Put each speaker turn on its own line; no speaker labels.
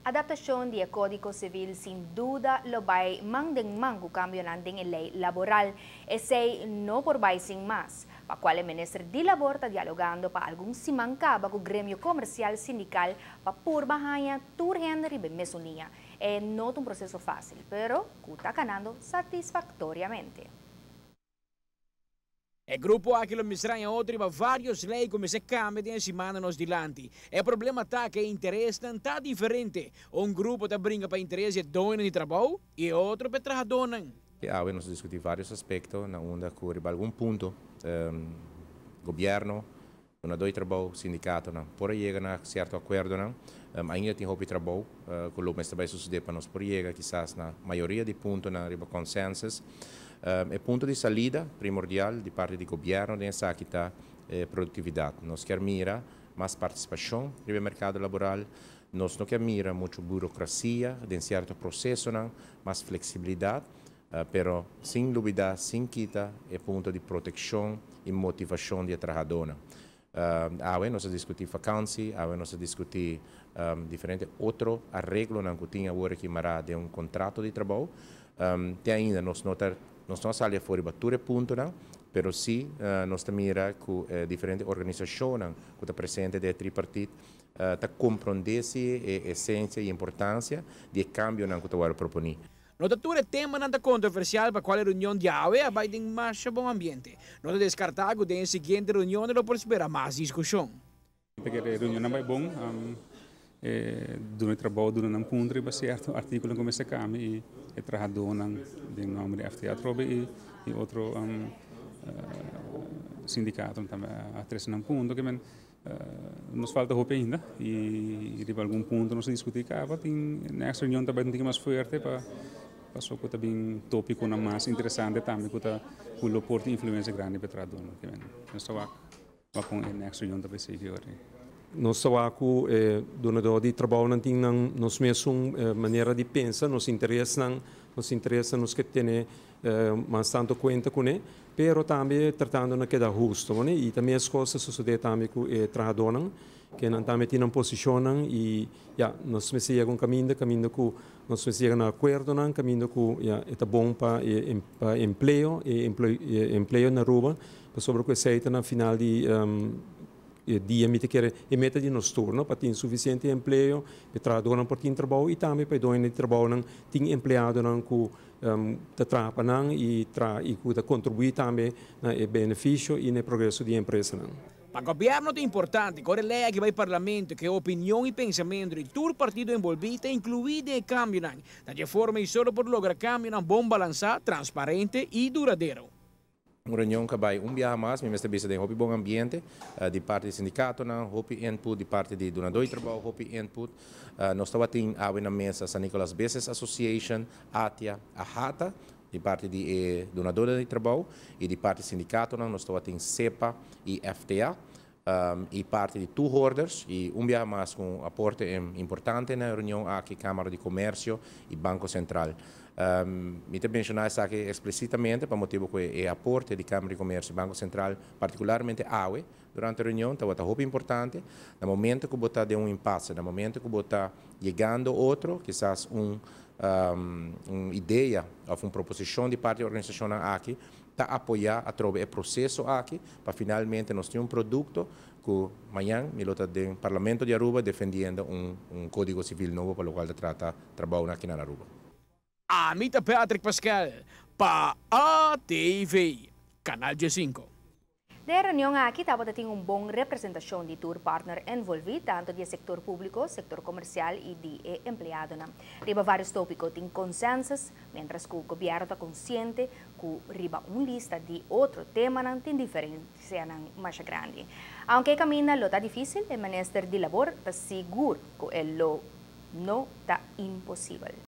Adaptación del Código Civil sin duda lo va a mandar cambio en ley laboral. Ese no por vai sin más. Para cual el ministro de Labor está dialogando para algún simancaba con el gremio comercial sindical para por bajar tu renda y mesonia. No es un proceso fácil, pero está ganando satisfactoriamente.
O grupo aquilo misranha outro e vários leis como se cambia de semana nos dilante. O problema tá que o interesse não tá diferente. Grupo tá brinca para interesse dono de trabalho e outro para trabalhador.
Nós discutimos vários aspectos, na onda que algum ponto governo, dono trabalho, sindicato, por chegar a certo acordo, ainda tem roupa de trabalho, que o mestre vai suceder para nós por chegar, quizás na maioria de pontos na riba consensus. O ponto de saída primordial de parte do governo nessa aqui está produtividade. Nós queremos mirar mais participação no mercado laboral, nós não queremos mirar muito burocracia, de certo processo, mais flexibilidade, pero sem dúvida, sem quita, é ponto de proteção e motivação de trabalhador. Nós discutimos vacância, nós discutimos diferentes outros arreglos que tinha agora que mará de contrato de trabalho. Tem ainda nós não saímos fora de todo ponto, pero sim nós mira com diferentes organizações que estão presentes de tripartite, está compreendendo a essência e a importância do cambio que estamos propondo.
Notatura tema nada controversial para qual reunião de AUE vai ter mais bom ambiente. Nota descartar que na seguinte reunião não pode esperar mais discussão.
Porque a reunião não vai bom. Durante o trabalho, durante um ponto, vai certo artigo como esse cambio e o trabalhador de nome de FTA e outro sindicato também a três num ponto que nos falta roupa ainda e de algum ponto nós discutir cá tem nessa reunião também tem mais forte para passou que também tópico mais interessante também que está com o porto influência grande para o trabalhador que nós estamos com nessa reunião também se viu
nós estamos com donador de trabalho não tem nos mesmo maneira de pensar nos interessa nos que tem mais tanto conta com ele pero também tratando na que dá justo e também as coisas sucedem também com o trabalhador que não também tem uma posição e nós me chega caminho que nós me chega no acordo caminho que é bom para emprego emprego na rua sobre o que se na final de dia me quer e meta de nos turno para ter suficiente emprego para trabalhar por ter trabalho e também para doar de trabalho ter empregado que trabalham e que contribuir também no benefício e no progresso da empresa.
Para o governo é importante que a lei que vai ao parlamento, que a opinião e pensamento de todo partido envolvido é incluído em cambio, de forma e só por lograr cambio bom balançado, transparente e duradouro.
Uma reunião que vai dia mais, mas também tem um bom ambiente de parte do sindicato, input de parte de donador de trabalho, input. Nós estamos tendo na mesa San Nicolas Business Association, ATIA, AHATA, de parte de donador de trabalho, e de parte do sindicato, nós estamos tendo CEPA e FTA, e parte de two holders, e dia mais com aporte importante na reunião aqui, Câmara de Comércio e Banco Central. Me mencionar isso aqui explicitamente para motivo que o aporte de Câmara de Comércio e Banco Central, particularmente a AUE, durante a reunião, está muito importante. No momento que você de impasse, no momento que você está chegando outro, quizás uma ideia ou uma proposição de parte da organização aqui, está apoiar a través do processo aqui, para finalmente nós ter produto que amanhã, no Parlamento de Aruba, defendendo Código Civil novo para o qual trata trabalho aqui na Aruba.
Amita Patrick Pascal, para ATV, Canal G5.
Na reunião aqui estava tendo uma boa representação de tour partner envolvido, tanto do setor público, setor comercial e de empregado. Riba vários tópicos em consensos, mientras que o governo está consciente que riba uma lista de outros temas tem diferença mais grande. Aunque o caminho está difícil, o Ministério de Labor está seguro que ele não está impossível.